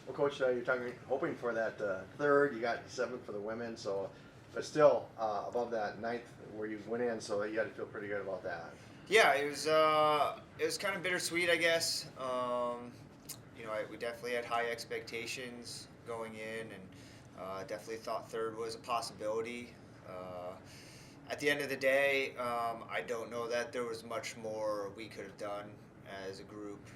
Well, Coach, you're hoping for that third. You got seventh for the women, so but still above that ninth where you went in, so you got to feel pretty good about that. Yeah, it was kind of bittersweet, I guess. We definitely had high expectations going in, and definitely thought third was a possibility. At the end of the day, I don't know that there was much more we could have done as a group.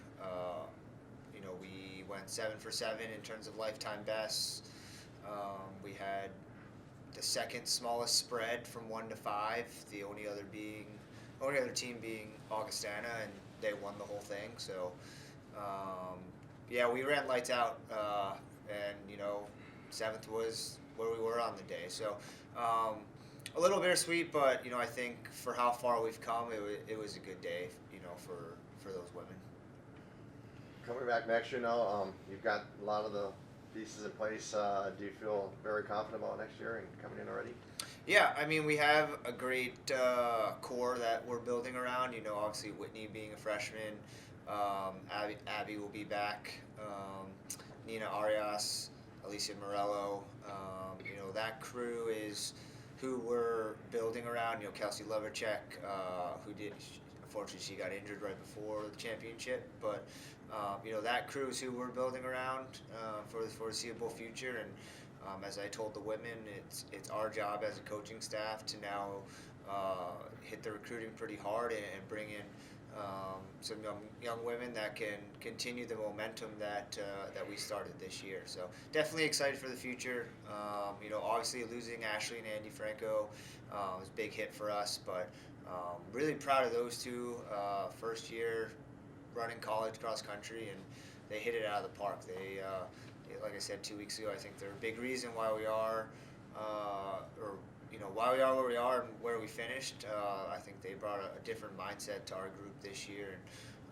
We went 7 for 7 in terms of lifetime bests. We had the second smallest spread from 1 to 5. The only other team being Augustana, and they won the whole thing. So, yeah, we ran lights out, and seventh was where we were on the day. So, a little bittersweet, but I think for how far we've come, it was a good day. For those women. Coming back next year now, you've got a lot of the pieces in place. Do you feel very confident about next year and coming in already? Yeah, I mean, we have a great core that we're building around. Obviously Whitney being a freshman, Abby will be back, Nina Arias, Alicia Morello. That crew is who we're building around. Kelsey Leverchek, who did. Unfortunately, she got injured right before the championship, but that crew is who we're building around for the foreseeable future. And as I told the women, it's our job as a coaching staff to now hit the recruiting pretty hard and bring in some young women that can continue the momentum that we started this year. So definitely excited for the future. Obviously losing Ashley and Andy Franco was a big hit for us, but really proud of those two. First year running college cross country, and they hit it out of the park. Like I said 2 weeks ago, I think they're a big reason why we are, or why we are where we are and where we finished. I think they brought a different mindset to our group this year,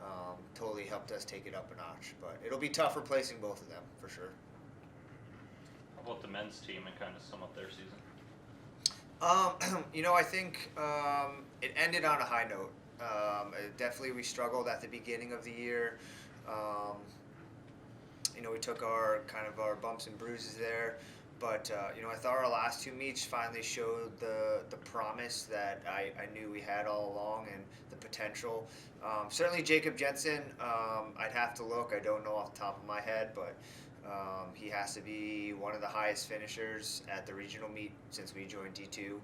and totally helped us take it up a notch. But it'll be tough replacing both of them for sure. How about the men's team and kind of sum up their season? I think it ended on a high note. Definitely, we struggled at the beginning of the year. Um, we took our bumps and bruises there, but I thought our last two meets finally showed the promise that I knew we had all along, and the potential. Certainly, Jacob Jensen. I'd have to look. I don't know off the top of my head, but he has to be one of the highest finishers at the regional meet since we joined D2.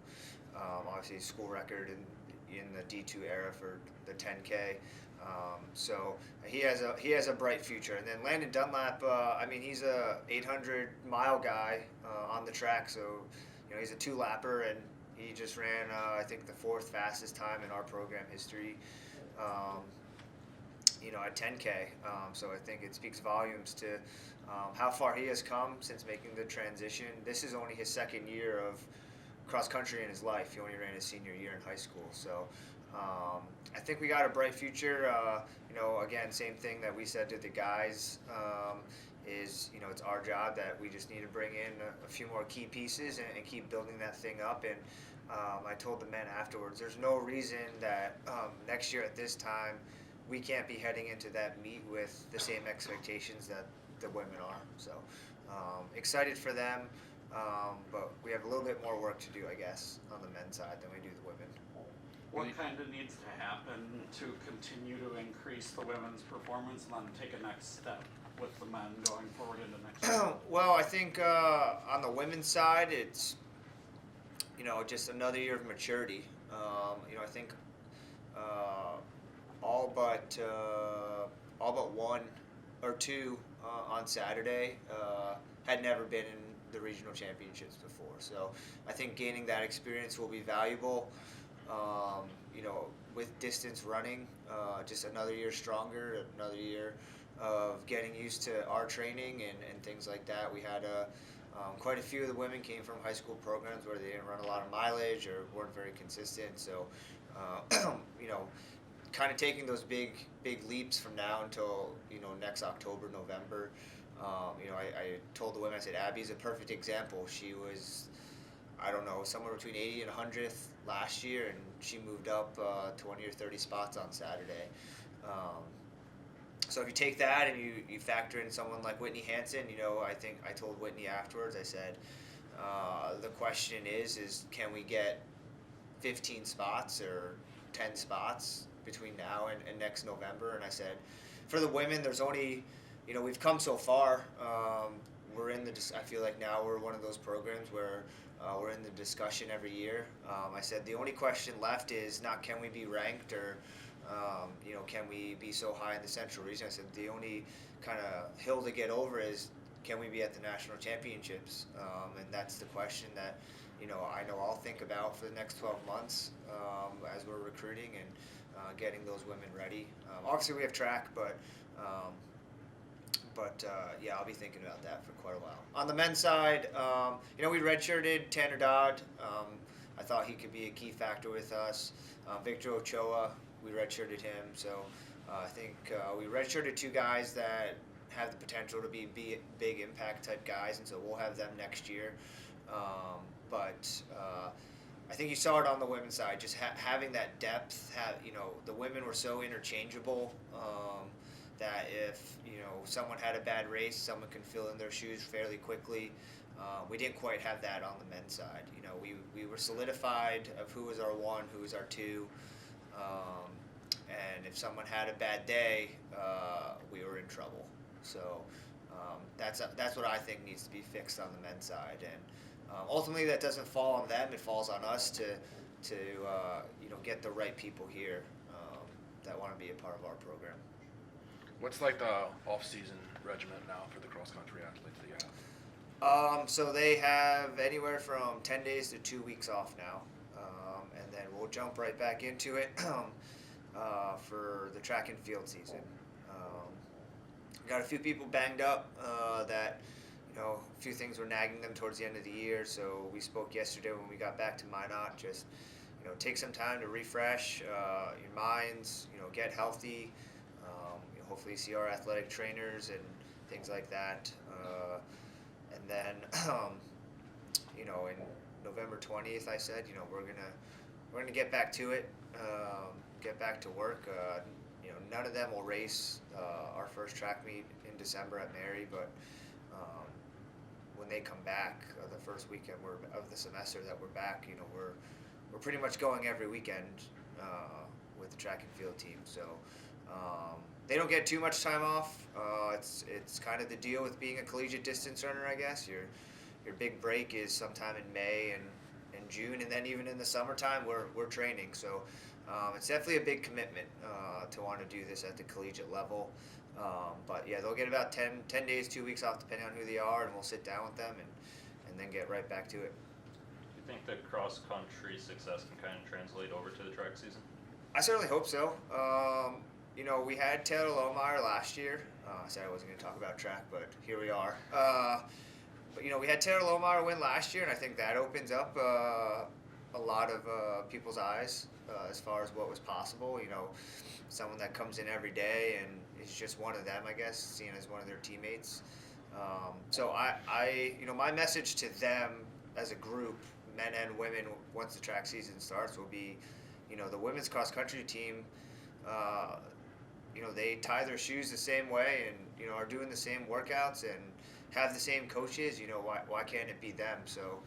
Obviously, school record in the D2 era for the 10K. So he has a bright future. And then Landon Dunlap, he's a 800-mile guy on the track. So he's a two-lapper, and he just ran I think the fourth fastest time in our program history. At 10K. So I think it speaks volumes to how far he has come since making the transition. This is only his second year of cross country in his life. He only ran his senior year in high school. So I think we got a bright future. Again, same thing that we said to the guys is, it's our job that we just need to bring in a few more key pieces and keep building that thing up. And I told the men afterwards, there's no reason that next year at this time we can't be heading into that meet with the same expectations that the women are. So excited for them, but we have a little bit more work to do, I guess, on the men's side than we do the women. What kind of needs to happen to continue to increase the women's performance and then take a next step with the men going forward into next year? Well, I think on the women's side, it's just another year of maturity. I think all but one or two on Saturday had never been in the regional championships before. So I think gaining that experience will be valuable. With distance running, just another year stronger, another year of getting used to our training and things like that. We had quite a few of the women came from high school programs where they didn't run a lot of mileage or weren't very consistent. So, kind of taking those big leaps from now until next October, November. I told the women, I said, Abby's a perfect example. She was, I don't know, somewhere between 80 and 100th last year, and she moved up 20 or 30 spots on Saturday. So if you take that and you factor in someone like Whitney Hansen, I think I told Whitney afterwards, I said, the question is can we get 15 spots or 10 spots between now and next November? And I said, for the women, there's only, we've come so far. We're in I feel like now we're one of those programs where we're in the discussion every year. I said the only question left is not can we be ranked or can we be so high in the Central region. I said the only kind of hill to get over is can we be at the national championships, and that's the question that I know I'll think about for the next 12 months as we're recruiting and getting those women ready. Obviously we have track, but yeah, I'll be thinking about that for quite a while. On the men's side, we redshirted Tanner Dodd. I thought he could be a key factor with us. Victor Ochoa, we redshirted him. So I think we redshirted two guys that have the potential to be big impact type guys, and so we'll have them next year. But I think you saw it on the women's side, just having that depth. The women were so interchangeable that if someone had a bad race, someone can fill in their shoes fairly quickly. We didn't quite have that on the men's side. We were solidified of who was our one, who was our two, and if someone had a bad day, we were in trouble. So that's what I think needs to be fixed on the men's side, and ultimately that doesn't fall on them; it falls on us to get the right people here that want to be a part of our program. What's like the off-season regimen now for the cross-country athletes that you have? So they have anywhere from 10 days to 2 weeks off now, and then we'll jump right back into it for the track and field season. Got a few people banged up that a few things were nagging them towards the end of the year. So we spoke yesterday when we got back to Minot. Just take some time to refresh your minds. Get healthy. Hopefully see our athletic trainers and things like that. And then in November 20th, I said we're gonna get back to it. Get back to work. None of them will race our first track meet in December at Mary, but when they come back, the first weekend of the semester that we're back, we're pretty much going every weekend with the track and field team. So they don't get too much time off. It's kind of the deal with being a collegiate distance runner, I guess. Your big break is sometime in May and June, and then even in the summertime we're training. So it's definitely a big commitment to want to do this at the collegiate level. But yeah, they'll get about 10 days, 2 weeks off depending on who they are, and we'll sit down with them and then get right back to it. Do you think the cross-country success can kind of translate over to the track season? I certainly hope so. We had Taylor Lohmeyer last year. I said I wasn't going to talk about track, but here we are. But we had Taylor Lohmeyer win last year, and I think that opens up a lot of people's eyes as far as what was possible. Someone that comes in every day and is just one of them, I guess, seen as one of their teammates. So I my message to them as a group, men and women, once the track season starts, will be, the women's cross country team. They tie their shoes the same way and are doing the same workouts and have the same coaches. Why can't it be them? So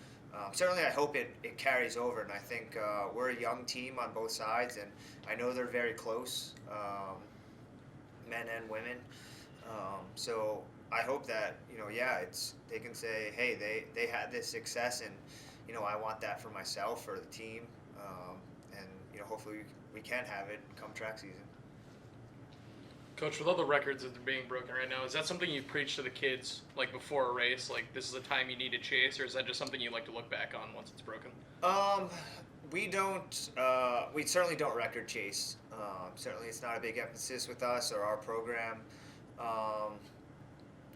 certainly I hope it carries over, and I think we're a young team on both sides, and I know they're very close, men and women. So I hope that they can say, hey, they had this success, and I want that for myself or the team, and hopefully we can have it come track season. Coach, with all the records that are being broken right now, is that something you preach to the kids, like before a race, like this is a time you need to chase, or is that just something you like to look back on once it's broken? We don't. We certainly don't record chase. Certainly, it's not a big emphasis with us or our program.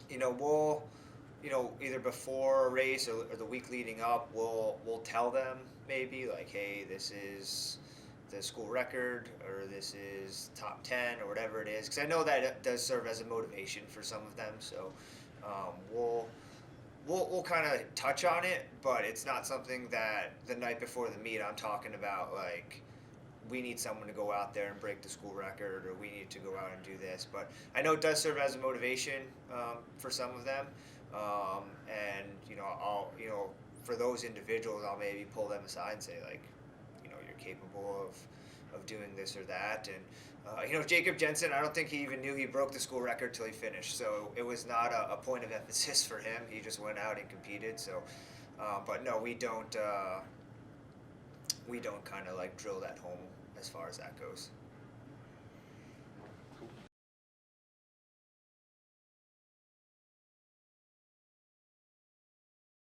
We'll, either before a race or the week leading up, we'll tell them maybe like, hey, this is the school record, or this is top 10, or whatever it is, because I know that it does serve as a motivation for some of them. So we'll kind of touch on it, but it's not something that the night before the meet I'm talking about like we need someone to go out there and break the school record, or we need to go out and do this. But I know it does serve as a motivation for some of them, and I'll for those individuals, I'll maybe pull them aside and say, like, you're capable of doing this or that. And Jacob Jensen, I don't think he even knew he broke the school record till he finished, so it was not a point of emphasis for him. He just went out and competed. So but no, we don't kind of like drill that home as far as that goes.